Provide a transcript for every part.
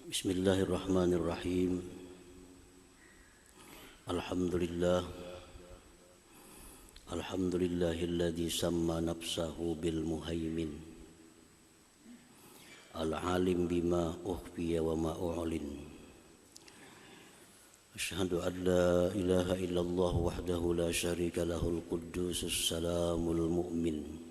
Bismillahirrahmanirrahim. Alhamdulillahilladzi samma nafsahu bil muhaimin al-alim bima ukhfiya wa ma u'lin. Asyhadu an la ilaha illallah wahdahu la syarika lahul quddusus salamul mu'min.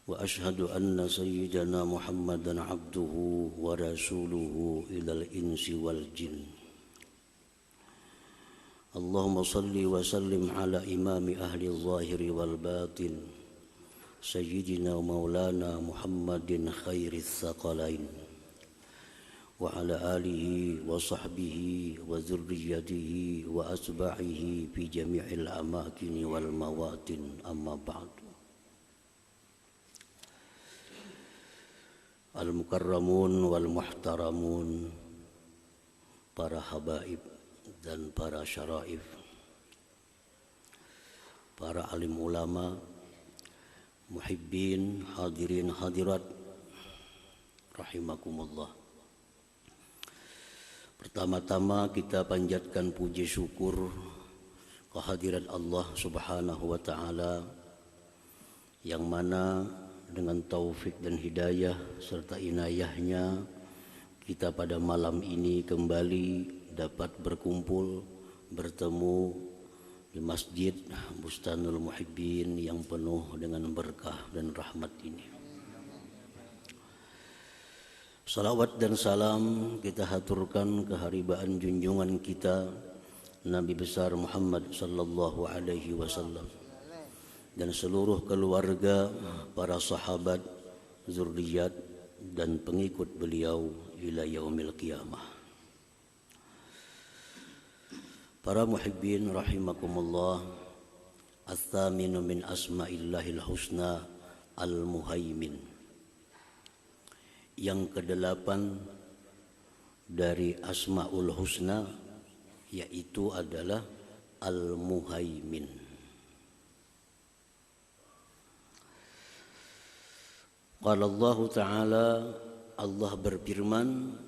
Wa ashhadu anna sayyidana Muhammadan abduhu wa rasuluhu ilal insi wal jin. Allahumma salli wa sallim ala imami ahli zahiri wal batin sayyidina wa maulana Muhammadin khairis thaqalain wa ala alihi wa sahbihi wa zurriyatihi wa asbahihi fi jami'il amakini wal mawatin, amma ba'du. Al-mukarramun wal muhtaramun, para habaib dan para syaraif, para alim ulama, muhibbin, hadirin hadirat rahimakumullah. Pertama-tama kita panjatkan puji syukur kehadirat Allah Subhanahu wa taala, yang mana dengan taufik dan hidayah serta inayahnya kita pada malam ini kembali dapat berkumpul bertemu di Masjid Bustanul Muhibbin yang penuh dengan berkah dan rahmat ini. Salawat dan salam kita haturkan keharibaan junjungan kita Nabi besar Muhammad sallallahu alaihi wasallam dan seluruh keluarga, para sahabat, zurriyat dan pengikut beliau ila yaumil qiyamah. Para muhibbin rahimakumullah, ats-tsaminu min asma'illahil husna al-muhaimin. Yang kedelapan dari asmaul husna yaitu adalah al-muhaimin. Qala Allah Ta'ala, Allah berfirman,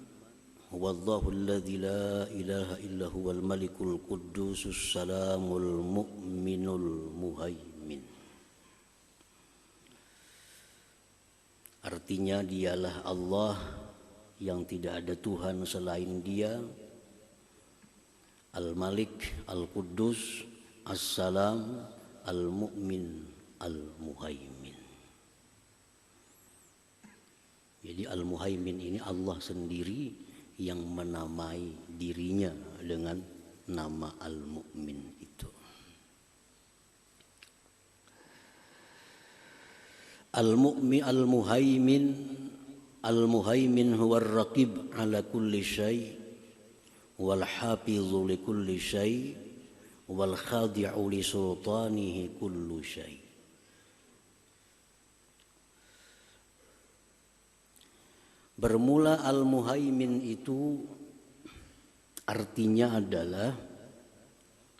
Wallahu alladzi la ilaha illa huwal malikul quddusus salamul mu'minul muhaimin. Artinya dialah Allah yang tidak ada Tuhan selain Dia, Al-Malik, Al-Quddus, As-Salam, Al-Mu'min, Al-Muhaimin. Jadi Al-Muhaimin ini Allah sendiri yang menamai dirinya dengan nama Al-Mu'min itu. Al-Muhaimin huwa ar-raqib ala kulli syai' wal hafizu li kulli syai' wal khadi'u li sultanihi kullu syai'. Bermula Al-Muhaimin itu artinya adalah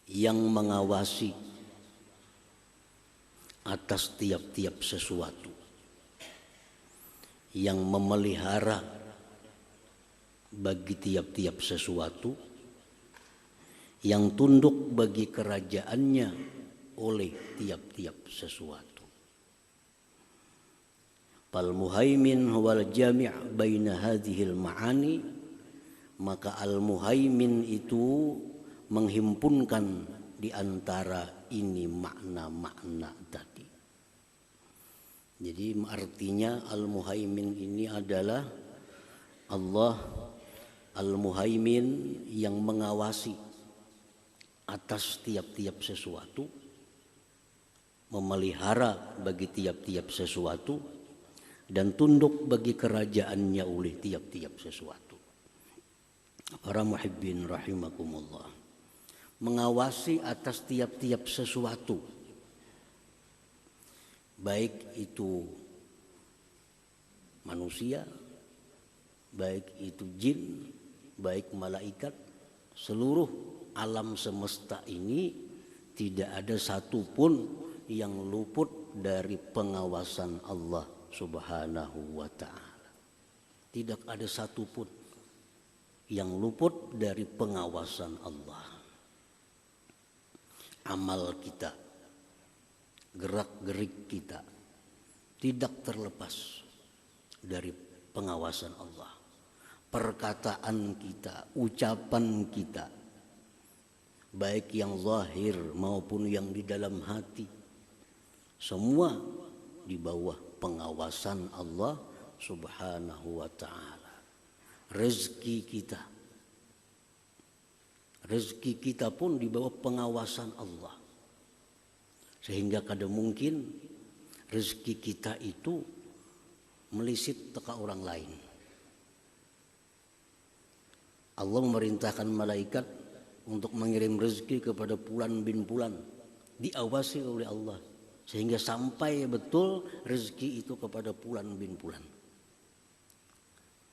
yang mengawasi atas tiap-tiap sesuatu, yang memelihara bagi tiap-tiap sesuatu, yang tunduk bagi kerajaannya oleh tiap-tiap sesuatu. Al-Muhaimin huwal jami' baina hadhil ma'ani, maka Al-Muhaimin itu menghimpunkan di antara ini makna-makna tadi. Jadi artinya Al-Muhaimin ini adalah Allah Al-Muhaimin yang mengawasi atas tiap-tiap sesuatu, memelihara bagi tiap-tiap sesuatu, dan tunduk bagi kerajaannya oleh tiap-tiap sesuatu. Para muhibbin rahimakumullah, mengawasi atas tiap-tiap sesuatu, baik itu manusia, baik itu jin, baik malaikat, seluruh alam semesta ini tidak ada satupun yang luput dari pengawasan Allah Subhanahu wa ta'ala. tidak ada satupun yang luput dari pengawasan Allah. Amal kita, gerak-gerik kita tidak terlepas dari pengawasan Allah. Perkataan kita, ucapan kita, baik yang zahir maupun yang di dalam hati, semua di bawah pengawasan Allah Subhanahu wa ta'ala. Rezeki kita pun di bawah pengawasan Allah. Sehingga kadang mungkin rezeki kita itu melisit teka orang lain. Allah memerintahkan malaikat untuk mengirim rezeki kepada Fulan bin Fulan, diawasi oleh Allah sehingga sampai betul rezeki itu kepada Fulan bin Fulan.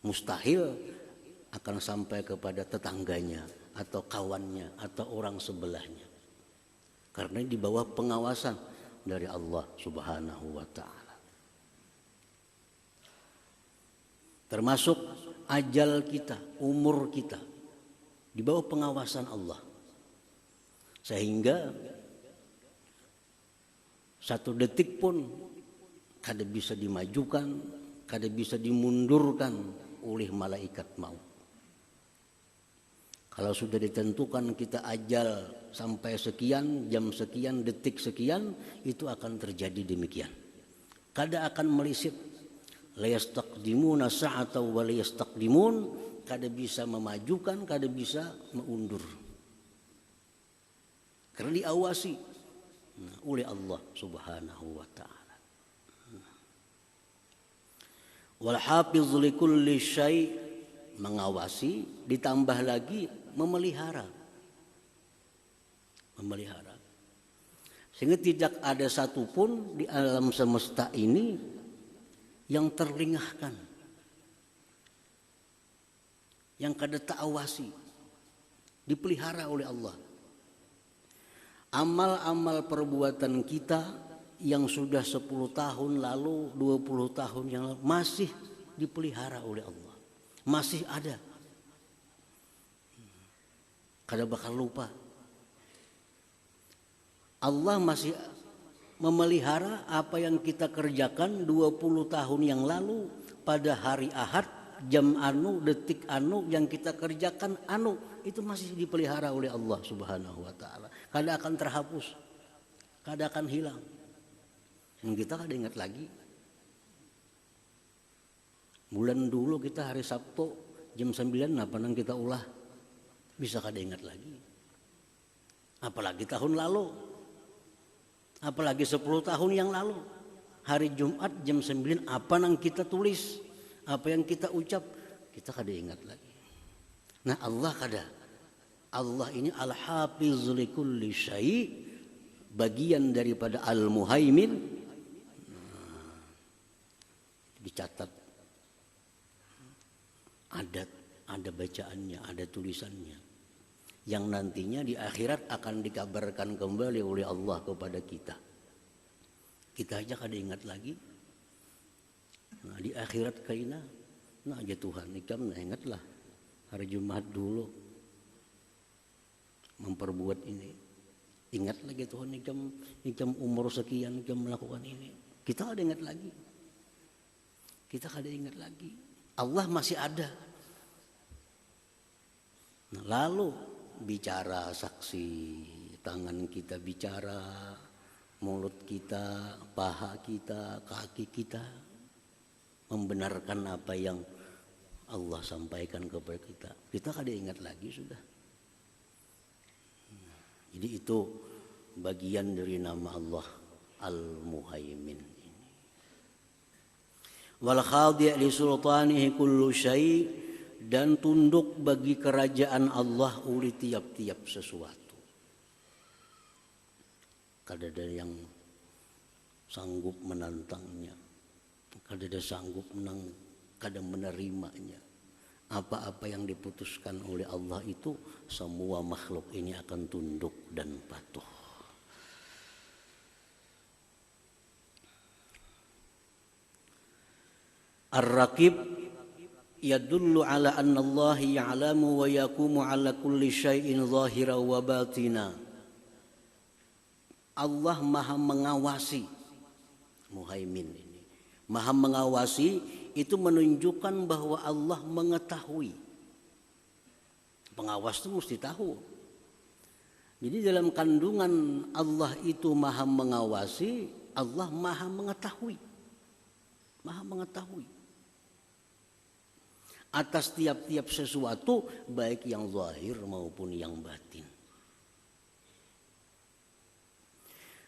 Mustahil akan sampai kepada tetangganya atau kawannya atau orang sebelahnya, karena di bawah pengawasan dari Allah Subhanahu wa ta'ala. Termasuk ajal kita, umur kita di bawah pengawasan Allah, sehingga satu detik pun kada bisa dimajukan, kada bisa dimundurkan oleh malaikat maut. Kalau sudah ditentukan kita ajal sampai sekian, jam sekian, detik sekian, itu akan terjadi demikian. Kada akan melisit. La yastaqdimuna sa'ata wa la yastaqdimun, kada bisa memajukan, kada bisa mengundur. Karena diawasi oleh Allah Subhanahu wa ta'ala. Wal hafiz li kulli syai', mengawasi ditambah lagi memelihara. Sehingga tidak ada satupun di alam semesta ini yang terlengahkan, yang kada ta'awasi, dipelihara oleh Allah. Amal-amal perbuatan kita yang sudah 10 tahun lalu, 20 tahun yang lalu masih dipelihara oleh Allah. Masih ada. Kada bakal lupa. Allah masih memelihara apa yang kita kerjakan 20 tahun yang lalu pada hari Ahad, jam anu, detik anu yang kita kerjakan anu, itu masih dipelihara oleh Allah Subhanahu wa ta'ala. Kada akan terhapus, kada akan hilang. Dan kita kada ingat lagi. Bulan dulu kita hari Sabtu jam 9 apa nang kita ulah, bisa kada ingat lagi. Apalagi tahun lalu, apalagi 10 tahun yang lalu, hari Jumat jam 9 apa nang kita tulis, apa yang kita ucap, kita kada ingat lagi. Nah Allah kada. Allah ini al-hafiz li kulli syai', bagian daripada al-muhaimin. Dicatat, ada bacaannya, ada tulisannya, yang nantinya di akhirat akan dikabarkan kembali oleh Allah kepada kita. Kita aja kada ingat lagi. Nah di akhirat kaina, nah aja Tuhan ikam nah ingatlah hari Jumat dulu memperbuat ini. Ingat lagi Tuhan ikam umur sekian ikam melakukan ini. Kita kada ingat lagi. Kita kada ingat lagi. Allah masih ada. Nah, lalu bicara saksi, tangan kita bicara, mulut kita, paha kita, kaki kita membenarkan apa yang Allah sampaikan kepada kita. Kita kada ingat lagi sudah. Jadi itu bagian dari nama Allah Al-Muhaimin. Wal khadi' li sultanihi kullu syai', dan tunduk bagi kerajaan Allah oleh tiap-tiap sesuatu. Kada ada yang sanggup menantangnya, kada ada sanggup kada menerimanya. Apa-apa yang diputuskan oleh Allah itu semua makhluk ini akan tunduk dan patuh. Ar-Raqib yadullu ala anna Allah ya'lamu wa yaqumu ala kulli syai'in zahira wa batina. Allah maha mengawasi, muhaimin ini. Maha mengawasi itu menunjukkan bahwa Allah mengetahui. Pengawas itu mesti tahu. Jadi dalam kandungan Allah itu maha mengawasi, Allah maha mengetahui. Maha mengetahui atas tiap-tiap sesuatu, baik yang zahir maupun yang batin.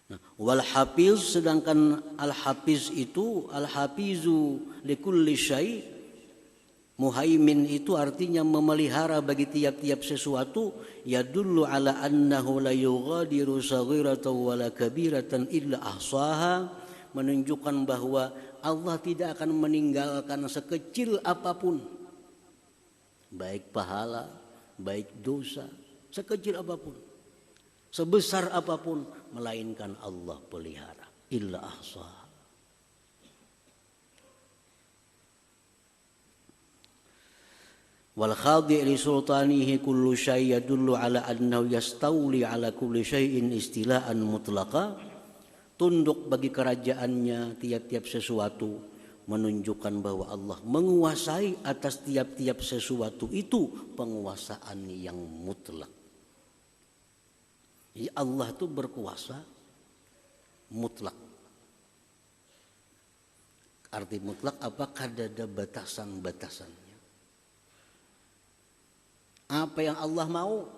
Nah, wal hafiz, sedangkan al hafiz itu al hafizu likulli syai', muhaimin itu artinya memelihara bagi tiap-tiap sesuatu, yadullu ala annahu la yughadiru saghiratan wala kabiratan illa ahsaha, menunjukkan bahwa Allah tidak akan meninggalkan sekecil apapun, baik pahala, baik dosa, sekecil apapun, sebesar apapun, melainkan Allah pelihara. Illa ahsaha. Wal khadi' li sultanihi kullu syai' yadullu ala annahu yastawli ala kulli syai'in istilaan mutlaqa. Tunduk bagi kerajaannya tiap-tiap sesuatu menunjukkan bahwa Allah menguasai atas tiap-tiap sesuatu itu penguasaan yang mutlak. Jadi Allah itu berkuasa mutlak. Arti mutlak apakah ada batasan-batasannya? Apa yang Allah mau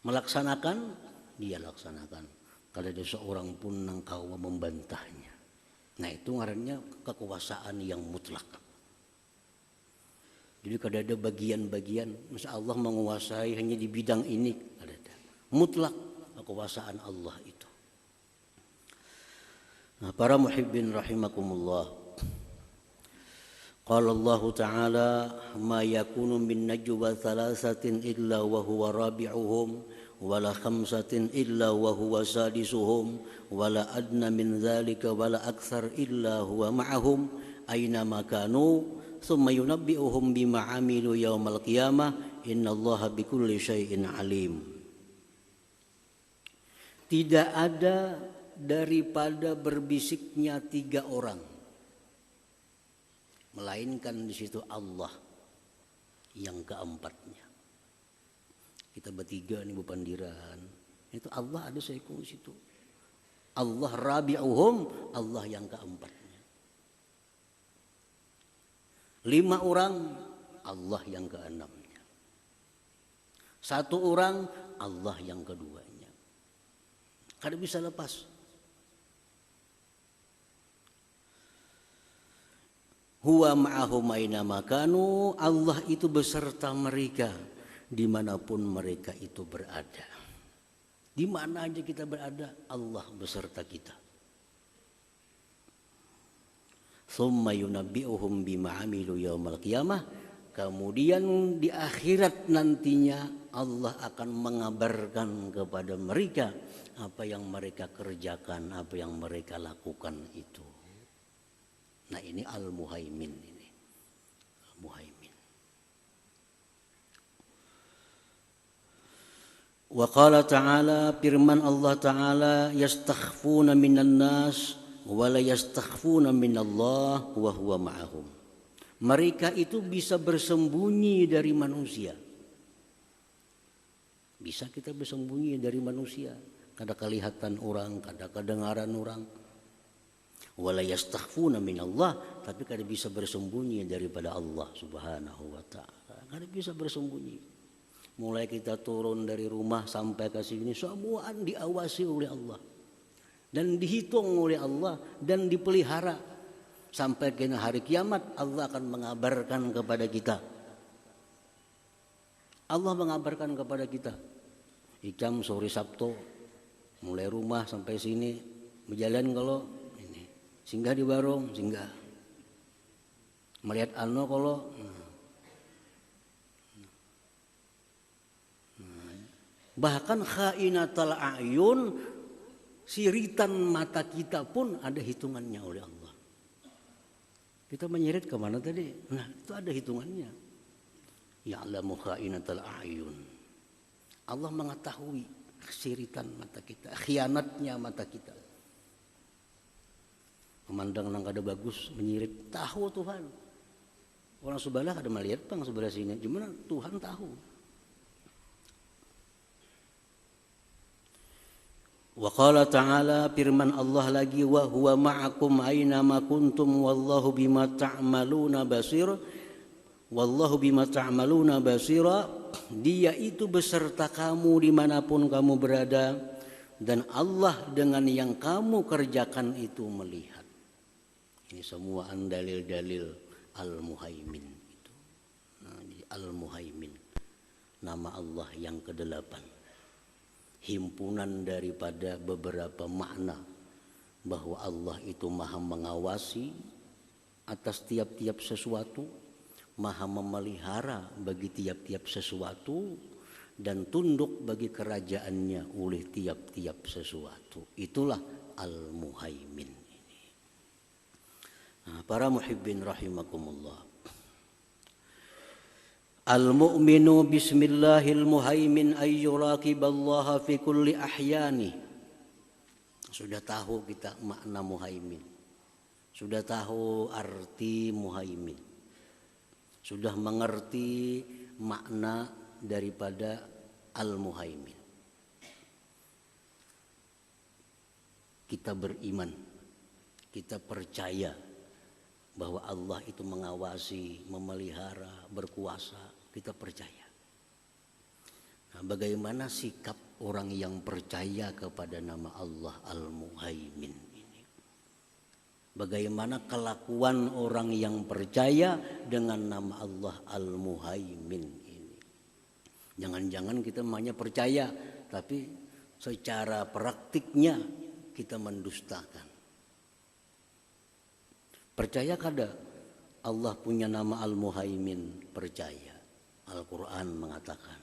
melaksanakan, dia laksanakan. Kalau ada seorang pun engkau membantahnya. Nah, itu ngarannya kekuasaan yang mutlak. Jadi kalau ada bagian-bagian, masa Allah menguasai hanya di bidang ini, ada. Mutlak kekuasaan Allah itu. Nah, para muhibbin rahimakumullah. Qala Allah Ta'ala, ma yakunu min najwa thalathatin illa wa huwa rabi'uhum wala khamsatin illa wa huwa sadisuhum wala adna min dhalika wala akthar illa huwa ma'ahum aina makanu thumma yunabbi'uhum bima 'amilu yaumal qiyamah innallaha bikulli syai'in alim. Tidak ada daripada berbisiknya 3 orang, melainkan di situ Allah yang keempatnya. Kita bertiga nih berpandiran, itu Allah ada seekor situ. Allah rabi'uhum, Allah yang keempatnya. 5 orang, Allah yang keenamnya. 1 orang, Allah yang keduanya. Kada bisa lepas. Huwa ma'ahum aina makanu, Allah itu beserta mereka dimanapun mereka itu berada. Di mana aja kita berada, Allah beserta kita. Tsumma yunabbi'uhum bima 'amilu yaumal qiyamah. Kemudian di akhirat nantinya Allah akan mengabarkan kepada mereka apa yang mereka kerjakan, apa yang mereka lakukan itu. Nah, ini al-muhaimin ini. Al-muhaimin. Wa qala ta'ala, firman Allah Ta'ala, yastakhfuna minan nas wa la yastakhfuna minallah wa huwa ma'ahum. Mereka itu bisa bersembunyi dari manusia. Bisa kita bersembunyi dari manusia. Kada kelihatan orang, kada kedengaran orang. Wa la yastakhfuna minallah, tapi kada bisa bersembunyi daripada Allah Subhanahu wa ta'ala. Kada bisa bersembunyi. Mulai kita turun dari rumah sampai ke sini, semua diawasi oleh Allah dan dihitung oleh Allah dan dipelihara sampai ke hari kiamat. Allah akan mengabarkan kepada kita. Allah mengabarkan kepada kita. Ijam sore Sabtu, mulai rumah sampai sini berjalan kalau ini singgah di warung, singgah melihat anu kalau bahkan khainatal a'yun, siritan mata kita pun ada hitungannya oleh Allah. Kita menyirit kemana tadi? Nah, itu ada hitungannya. Ya'lamu kha'inatal a'yun. Allah mengetahui kesiritan mata kita, khianatnya mata kita. Memandang nang kada bagus, menyirit, tahu Tuhan. Orang sebelah kada melihat pang sebelah sini, gimana Tuhan tahu. Wa qala ta'ala, firman Allah lagi, wa huwa ma'akum aina ma kuntum wallahu bima ta'maluna basir. Wallahu bima ta'maluna basira. Dia itu beserta kamu dimanapun kamu berada, dan Allah dengan yang kamu kerjakan itu melihat. Ini semua dalil-dalil Al-Muhaimin itu. Nah, Al-Muhaimin, nama Allah yang ke-8. Himpunan daripada beberapa makna bahwa Allah itu maha mengawasi atas tiap-tiap sesuatu, maha memelihara bagi tiap-tiap sesuatu, dan tunduk bagi kerajaannya oleh tiap-tiap sesuatu. Itulah Al-Muhaimin ini. Nah, para muhibbin rahimakumullah. Al-mu'minu bismillahil muhaimin ayyuraqiballaha fi kulli ahyani. Sudah tahu kita makna muhaimin. Sudah tahu arti muhaimin. Sudah mengerti makna daripada Al-Muhaimin. Kita beriman, kita percaya bahwa Allah itu mengawasi, memelihara, berkuasa. Kita percaya. Nah, bagaimana sikap orang yang percaya kepada nama Allah Al-Muhaimin ini? Bagaimana kelakuan orang yang percaya dengan nama Allah Al-Muhaimin ini? Jangan-jangan kita hanya percaya, tapi secara praktiknya kita mendustakan. Percaya kada Allah punya nama Al-Muhaimin? Percaya. Al-Quran mengatakan.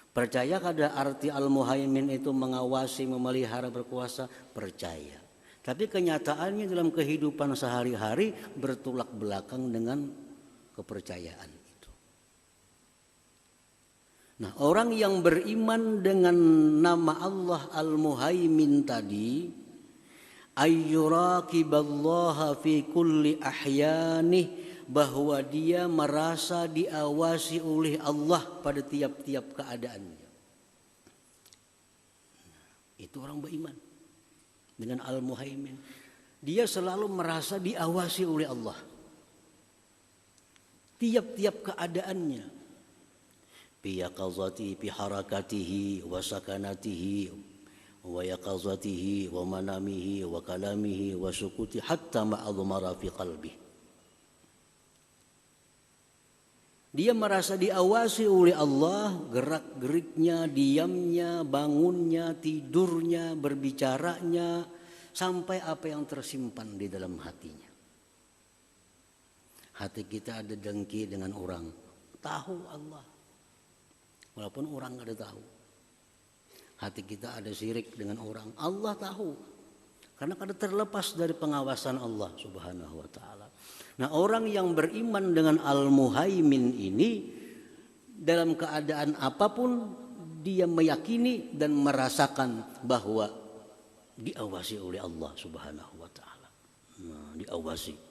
Percaya kada arti Al-Muhaimin itu mengawasi, memelihara, berkuasa? Percaya. Tapi kenyataannya dalam kehidupan sehari-hari bertolak belakang dengan kepercayaan itu. Nah, orang yang beriman dengan nama Allah Al-Muhaimin tadi, ayyuraqiballaha fi kulli ahyanih, bahwa dia merasa diawasi oleh Allah pada tiap-tiap keadaannya. Itu orang beriman dengan Al-Muhaimin. Dia selalu merasa diawasi oleh Allah. Tiap-tiap keadaannya. Bi yaqazatihi, bi harakatihi, wa sakanatihi, wa yaqazatihi, wa manamihi, wa kalamihi, wa sukuti, hatta ma'adhmara fi qalbihi. Dia merasa diawasi oleh Allah, gerak-geriknya, diamnya, bangunnya, tidurnya, berbicaranya, sampai apa yang tersimpan di dalam hatinya. Hati kita ada dengki dengan orang, tahu Allah. Walaupun orang tidak tahu. Hati kita ada syirik dengan orang, Allah tahu. Karena kada terlepas dari pengawasan Allah Subhanahu wa ta'ala. Nah, orang yang beriman dengan Al-Muhaimin ini, dalam keadaan apapun dia meyakini dan merasakan bahwa diawasi oleh Allah Subhanahu wa ta'ala. Nah, diawasi.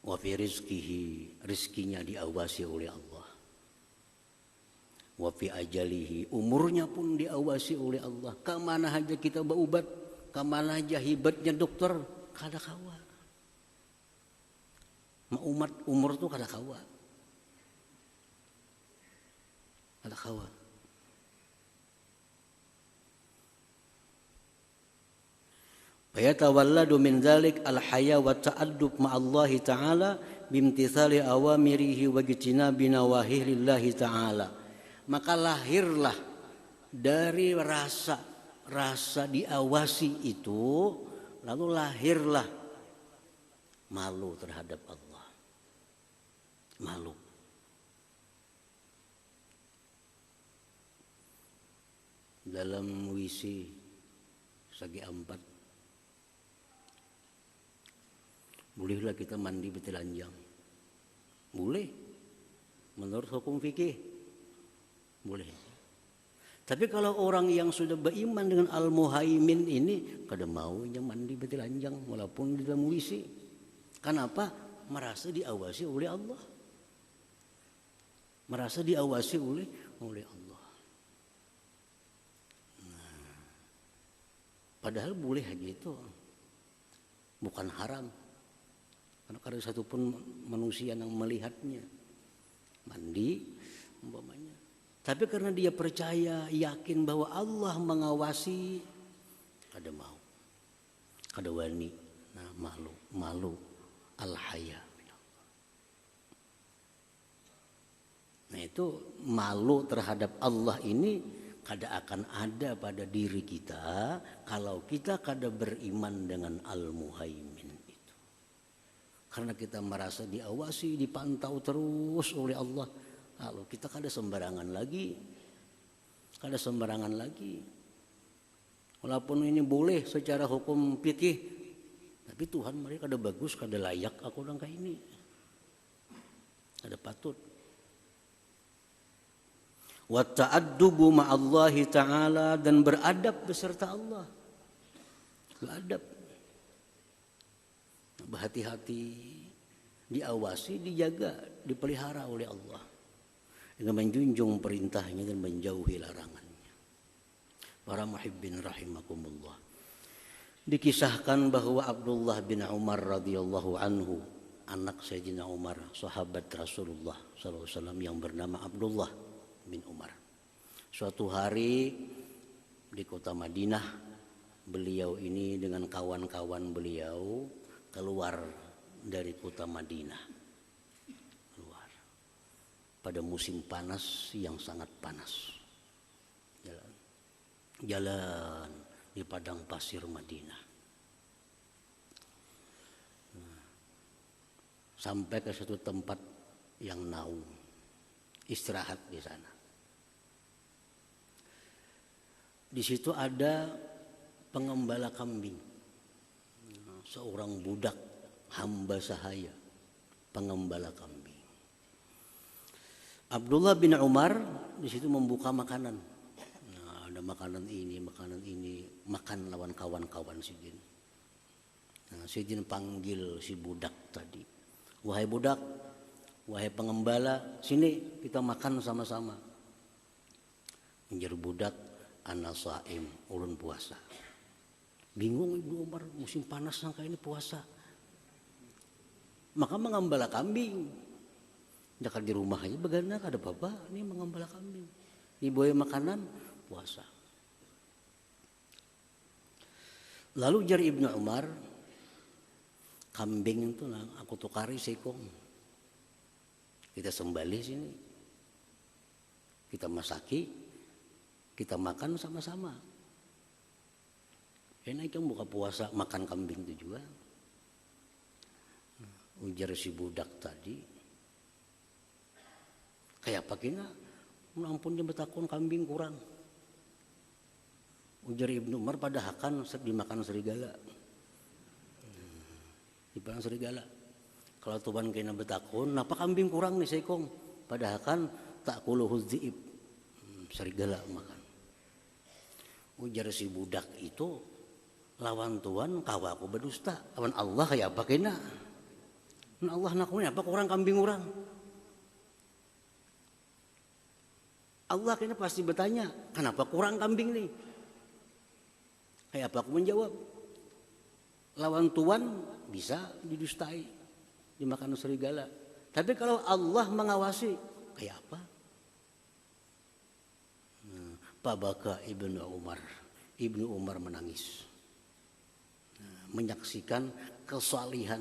Wa fi rizkihi, rizkinya diawasi oleh Allah. Wa fi ajalihi, umurnya pun diawasi oleh Allah. Kemana aja kita berubat, kemana aja hebatnya dokter, kada kawa. Umat umur tuh kada kawa. Kada kawa. Fayatawalladu min dzalik al-haya wa ta'addub ma'allahi ta'ala bimtithali awamirihi wa ijtinabi nawahihi lillahi ta'ala. Maka lahirlah dari rasa diawasi itu, lalu lahirlah malu terhadap Allah. Malu. dalam WC segi ampat. Bolehlah kita mandi bertelanjang? Boleh. Menurut hukum fikih boleh. Tapi kalau orang yang sudah beriman dengan Al-Muhaimin ini, kada maunya mandi bertelanjang walaupun di dalam WC. Kenapa? Merasa diawasi oleh Allah. Merasa diawasi oleh Allah. Nah, padahal boleh aja itu. Bukan haram. Karena ada satupun manusia yang melihatnya mandi umpamanya. Tapi karena dia percaya, yakin bahwa Allah mengawasi, kada mau, kada wani, nah malu, al-haya. Nah itu malu terhadap Allah ini kada akan ada pada diri kita kalau kita kada beriman dengan Al-Muhaimin. Karena kita merasa diawasi, dipantau terus oleh Allah. Lalu kita kada sembarangan lagi. Walaupun ini boleh secara hukum fikih, tapi Tuhan mereka kada bagus, kada layak aku orang kayak ini. Kada patut. Wa ta'addubu ma'allahi ta'ala, dan beradab beserta Allah. Beradab. Berhati-hati, diawasi, dijaga, dipelihara oleh Allah dengan menjunjung perintahnya dan menjauhi larangannya. Para muhibbin rahimakumullah. Dikisahkan bahwa Abdullah bin Umar radhiyallahu anhu, anak Sayyidina Umar, sahabat Rasulullah SAW yang bernama Abdullah bin Umar. Suatu hari di kota Madinah, beliau ini dengan kawan-kawan beliau keluar dari kota Madinah, keluar pada musim panas yang sangat panas, jalan di padang pasir Madinah. Sampai ke satu tempat yang naung, istirahat di sana. Di situ ada pengembala kambing. Seorang budak hamba sahaya, pengembala kambing. Abdullah bin Umar di situ membuka makanan. Nah, ada makanan ini, makan lawan kawan-kawan Sidin. Nah, Sidin panggil si budak tadi. Wahai budak, wahai pengembala, sini kita makan sama-sama. Menjadi budak, ana shaim, ulun puasa. Bingung Ibnu Umar, musim panas sangka ini puasa. Maka mengembala kambing. Dekat di rumah aja begana ada apa-apa, ini mengembala kambing. Dibawa makanan, puasa. Lalu jari Ibnu Umar, kambing itu aku tukari sekong. Kita sembelih sini. Kita masaki, kita makan sama-sama. Enak yang buka puasa makan kambing itu juga. Ujar si budak tadi, kayak apa kena? Ampun dia betakun kambing kurang. Ujar Ibnu Umar, pada hakan dimakan serigala. Dimakan serigala. Kalau tuan kena betakun, napa kambing kurang nih sekong? Pada hakan tak kuluhuz dzi'ib. Serigala makan. Ujar si budak itu, lawan Tuhan kawaku berdusta, lawan Allah kayak apa kena? Allah nakunya apa kurang kambing orang? Allah kena pasti bertanya, kenapa kurang kambing nih? Kayak apa aku menjawab? Lawan Tuhan bisa didustai, dimakan serigala. Tapi kalau Allah mengawasi, kayak apa? Pabaka Ibnu Umar. Ibnu Umar menangis. Menyaksikan kesalihan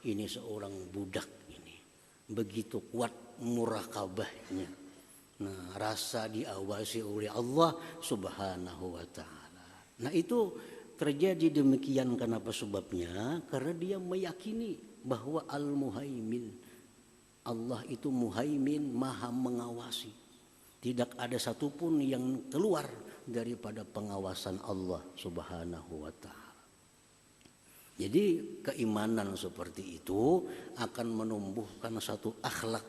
ini seorang budak ini, begitu kuat murakabahnya. Nah, rasa diawasi oleh Allah Subhanahu wa taala. Nah, itu terjadi demikian kenapa sebabnya? Karena dia meyakini bahwa Al-Muhaimin, Allah itu Muhaimin, Maha mengawasi. Tidak ada satupun yang keluar daripada pengawasan Allah Subhanahu wa ta'ala. Jadi keimanan seperti itu akan menumbuhkan satu akhlak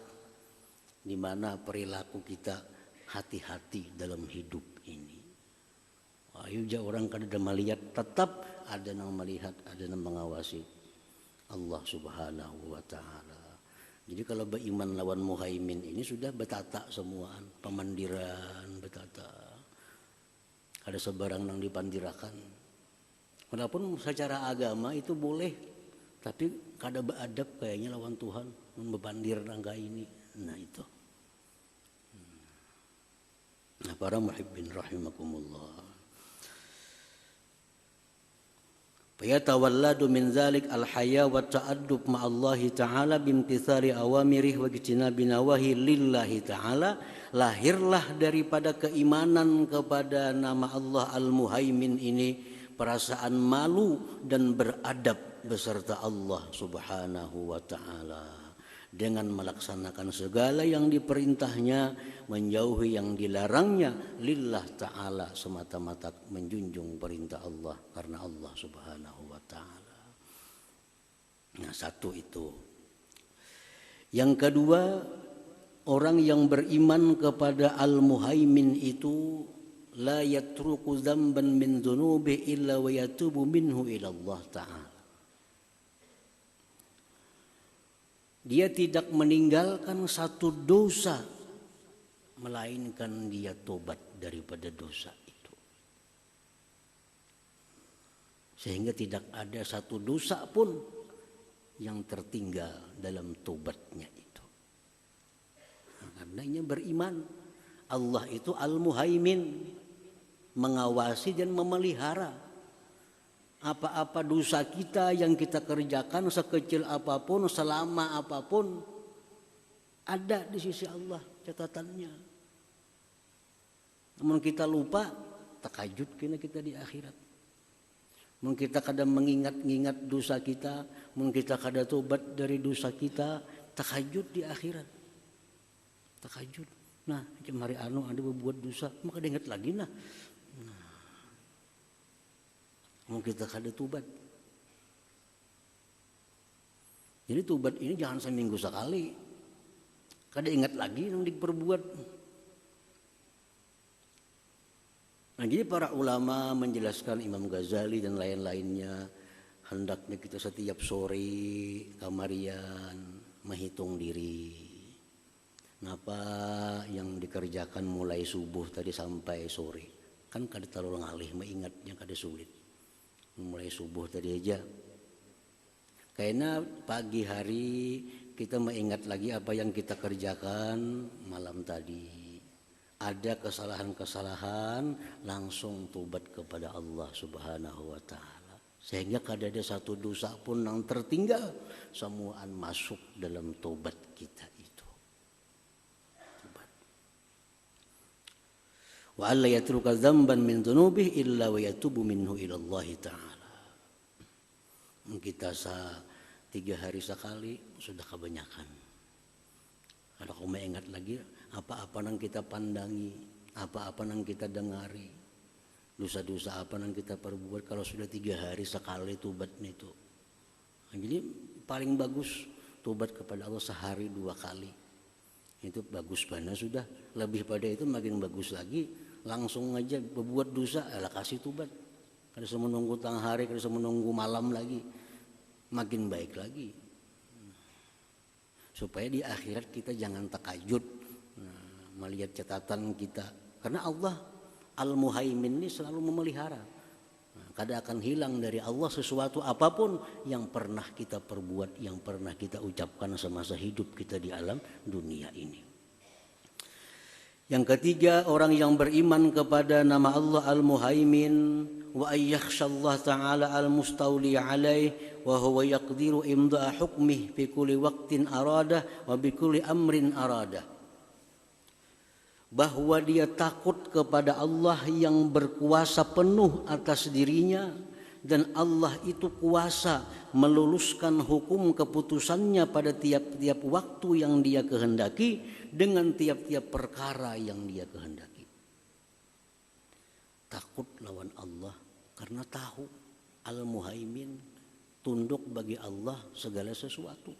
di mana perilaku kita hati-hati dalam hidup ini. Ayo orang kada melihat, tetap ada yang melihat, ada yang mengawasi Allah Subhanahu wa ta'ala. Jadi kalau beriman lawan muhaimin ini sudah betata semuaan, pemandiran betata. Ada sebarang yang dipandirakan. Walaupun secara agama itu boleh, tapi kada beadab kayaknya lawan Tuhan, membandir nangka ini. Nah itu. Nah para muhibbin rahimakumullah. Fayatawalladu min dzalik al-haya wa ta'addub ma'allahi ta'ala bimtithali awamirih wa ijtinabi nawahi lillahi ta'ala. Lahirlah daripada keimanan kepada nama Allah Al-Muhaimin ini perasaan malu dan beradab beserta Allah Subhanahu wa ta'ala dengan melaksanakan segala yang diperintahnya, menjauhi yang dilarangnya, lillah ta'ala, semata-mata menjunjung perintah Allah karena Allah Subhanahu wa ta'ala. Nah satu itu. Yang kedua, orang yang beriman kepada Al-Muhaimin itu la yatruku dzamban min dzunubi illa wa yatubu minhu ila Allah ta'ala. Dia tidak meninggalkan satu dosa melainkan dia tobat daripada dosa itu. Sehingga tidak ada satu dosa pun yang tertinggal dalam tobatnya itu. Nah, karenanya beriman Allah itu Al-Muhaimin, mengawasi dan memelihara apa-apa dosa kita yang kita kerjakan, sekecil apapun, selama apapun, ada di sisi Allah catatannya. Namun kita lupa, takajud kena kita di akhirat. Mungkin kita kadang mengingat-ingat dosa kita, mungkin kita kadang tobat dari dosa kita, takajud di akhirat. Takajud. Nah, macam hari anu ada berbuat dosa, maka dia ingat lagi nah. Mungkin kita kada tubat. Jadi tubat ini jangan seminggu sekali. Kada ingat lagi yang diperbuat. Nah jadi para ulama menjelaskan, Imam Ghazali dan lain-lainnya, hendaknya kita setiap sore kamarian menghitung diri. Kenapa yang dikerjakan mulai subuh tadi sampai sore? Kan kada terlalu ngalih mengingatnya, kada sulit. Mulai subuh tadi aja. Karena pagi hari kita mengingat lagi apa yang kita kerjakan malam tadi. Ada kesalahan-kesalahan, langsung tobat kepada Allah Subhanahu wa ta'ala. Sehingga kada ada satu dosa pun yang tertinggal, semuaan masuk dalam tobat kita itu. Tobat. Wa alla yatruka dzamban min dzunubihi illa wa yatubu minhu ila Allah ta'ala. Kita 3 hari sekali sudah kebanyakan. Kalau kau ingat lagi apa-apa yang kita pandangi, apa-apa yang kita dengari, dosa-dosa apa yang kita perbuat, kalau sudah 3 hari sekali tobatnya itu. Nah, jadi paling bagus tobat kepada Allah sehari 2 kali. Itu bagus banget sudah. Lebih pada itu makin bagus lagi. Langsung aja berbuat dosa, kasih tobat. Kada usah menunggu tengah hari, kada usah menunggu malam lagi. Makin baik lagi. Supaya di akhirat kita jangan takajud melihat catatan kita. Karena Allah Al-Muhaimin ini selalu memelihara. Kada akan hilang dari Allah sesuatu apapun yang pernah kita perbuat, yang pernah kita ucapkan semasa hidup kita di alam dunia ini. Yang ketiga, orang yang beriman kepada nama Allah Al-Muhaimin wa ayyakhshallah ta'ala al-mustawli alaih wa huwa yaqdiru imda'a hukmih fi kulli waqtin aradah wa bi kulli amrin aradah. Bahwa dia takut kepada Allah yang berkuasa penuh atas dirinya dan Allah itu kuasa meluluskan hukum keputusannya pada tiap-tiap waktu yang Dia kehendaki dengan tiap-tiap perkara yang Dia kehendaki. Takut lawan Allah karena tahu Al-Muhaimin, tunduk bagi Allah segala sesuatu.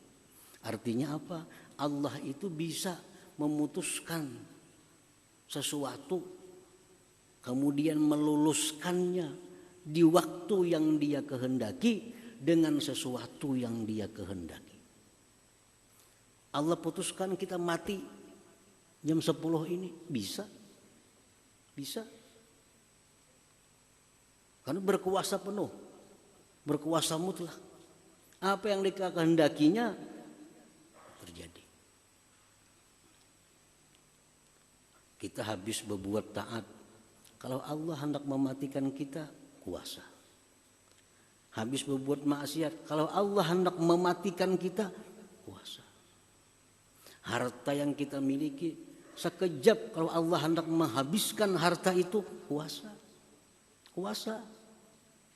Artinya apa? Allah itu bisa memutuskan sesuatu kemudian meluluskannya di waktu yang Dia kehendaki dengan sesuatu yang Dia kehendaki. Allah putuskan kita mati jam 10 ini, bisa. Karena berkuasa penuh, berkuasa mutlak. Apa yang Dia kehendakinya terjadi. Kita habis berbuat taat, kalau Allah hendak mematikan kita, kuasa. Habis berbuat maksiat, kalau Allah hendak mematikan kita, kuasa. Harta yang kita miliki, sekejap kalau Allah hendak menghabiskan harta itu, kuasa.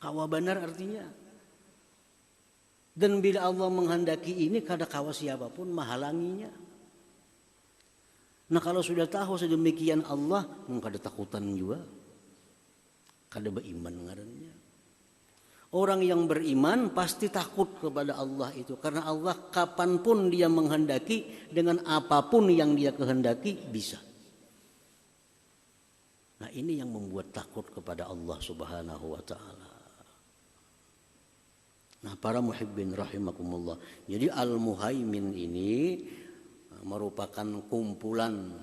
Kawa benar artinya. Dan bila Allah menghendaki ini, kada kawa siapapun menghalanginya. Nah kalau sudah tahu sedemikian Allah, kada takutan juga. Kada beriman ngarannya. Orang yang beriman pasti takut kepada Allah itu. Karena Allah kapanpun Dia menghendaki, dengan apapun yang Dia kehendaki bisa. Nah ini yang membuat takut kepada Allah Subhanahu wa ta'ala. Nah para muhibbin rahimakumullah. Jadi Al-Muhaimin ini merupakan kumpulan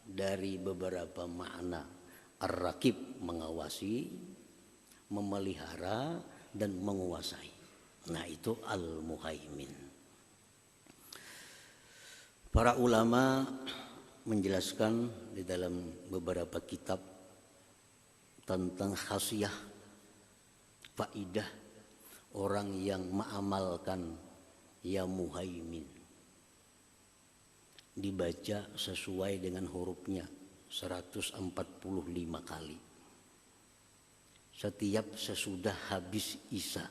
dari beberapa makna. Ar-Raqib mengawasi, memelihara dan menguasai. Nah itu Al-Muhaimin. Para ulama menjelaskan di dalam beberapa kitab tentang khasiah, faidah orang yang mengamalkan ya Muhaimin. Dibaca sesuai dengan hurufnya 145 kali. Setiap sesudah habis Isya.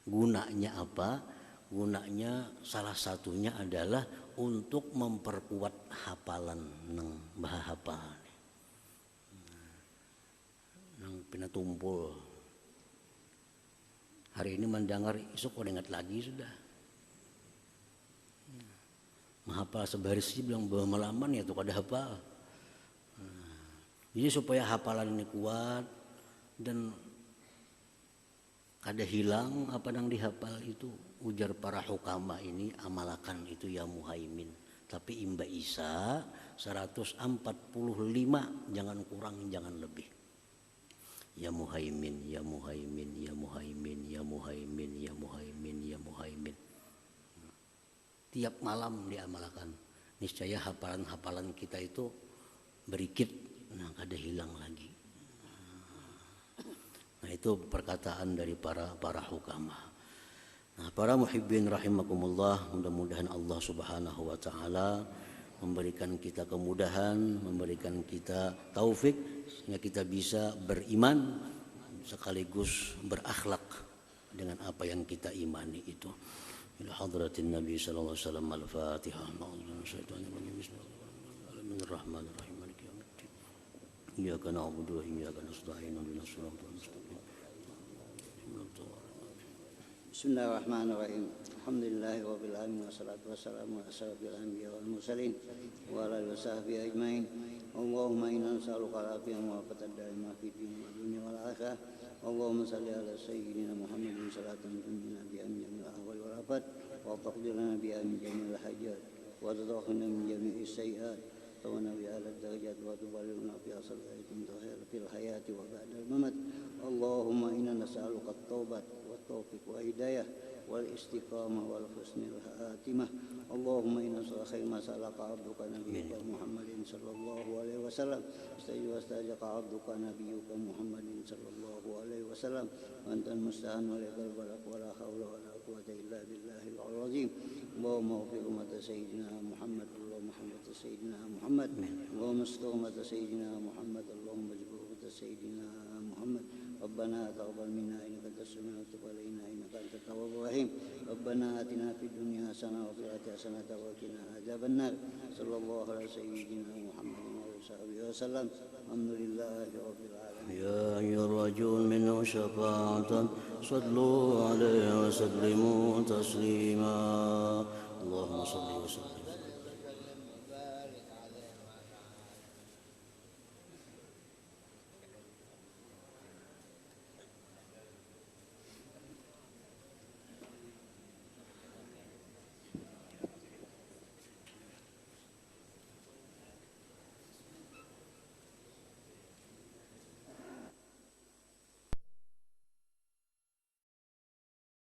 Gunanya apa? Gunanya salah satunya adalah untuk memperkuat hafalan nang bahapal. Nang pinatumpul. Hari ini mendengar, esok kau ingat lagi sudah. Menghafal sebaris sih bilang bahwa malaman ya tuh kada hafal. Jadi supaya hafalan ini kuat dan kada hilang apa yang dihafal itu, ujar para hukama ini, amalakan itu ya Muhaimin. Tapi imba Isa 145, jangan kurang jangan lebih. Ya Muhaimin, ya Muhaimin, ya Muhaimin, ya Muhaimin, ya Muhaimin, ya Muhaimin. Tiap malam diamalkan. Niscaya hafalan-hafalan kita itu berikit. Nah, kada hilang lagi. Nah, itu perkataan dari para hukama. Nah, para muhibbin rahimakumullah, mudah-mudahan Allah Subhanahu wa taala memberikan kita kemudahan, memberikan kita taufik sehingga kita bisa beriman sekaligus berakhlak dengan apa yang kita imani itu. Ila hadratin Nabi sallallahu alaihi wasallam al-Fatihah. Bismillahirrahmanirrahim. Iyyaka na'budu wa iyyaka nasta'in ihdinas siratal mustaqim. Bismillahirrahmanirrahim. Alhamdulillahirabbil alamin wassalatu wassalamu ala asyrafil anbiya'i wal mursalin wa ala alihi washabbihi ajmain. Allahumma inna nas'aluka al-afiyata wa al-afiyata fid din wad dunya wal akhirah. Allahumma shalli ala sayyidina Muhammadin salatan tunjina biha min jamil ahwal wal afat wa taqdir lana biha min jamil hajat wa tadkhilna min jami'is sayyi'at. ونبي على الدرجات وتبلغنا في صلاتكم في الحياة وبعد الممات. اللهم إنا نسألك التوبة والتوفيق والهداية والاستقامة والحسن الخاتمة. اللهم إنا نسألك خير ما سألك عبدك نبيك محمد صلى الله عليه وسلم واستجاب عبدك نبيك محمد صلى الله عليه وسلم وأنت المستعان ولك البلغ ولا حول ولا قوة إلا بالله العظيم. اللهم اغفر أمة سيدنا محمد، اللهم محمد سيدنا محمد، اللهم استر أمة سيدنا محمد، اللهم اجبر أمة سيدنا محمد، ربنا تقبل منا إنك أنت السميع وتب علينا إنك أنت التواب الرحيم ربنا آتنا في الدنيا حسنة وفي الآخرة حسنة وقنا عذاب النار صلى الله على سيدنا محمد وعلى وصحبه وسلم الحمد لله رب العالمين. يا أيها الرجل منه شفاعة صلوا عليه وسلموا تسليما اللهم صل وسلم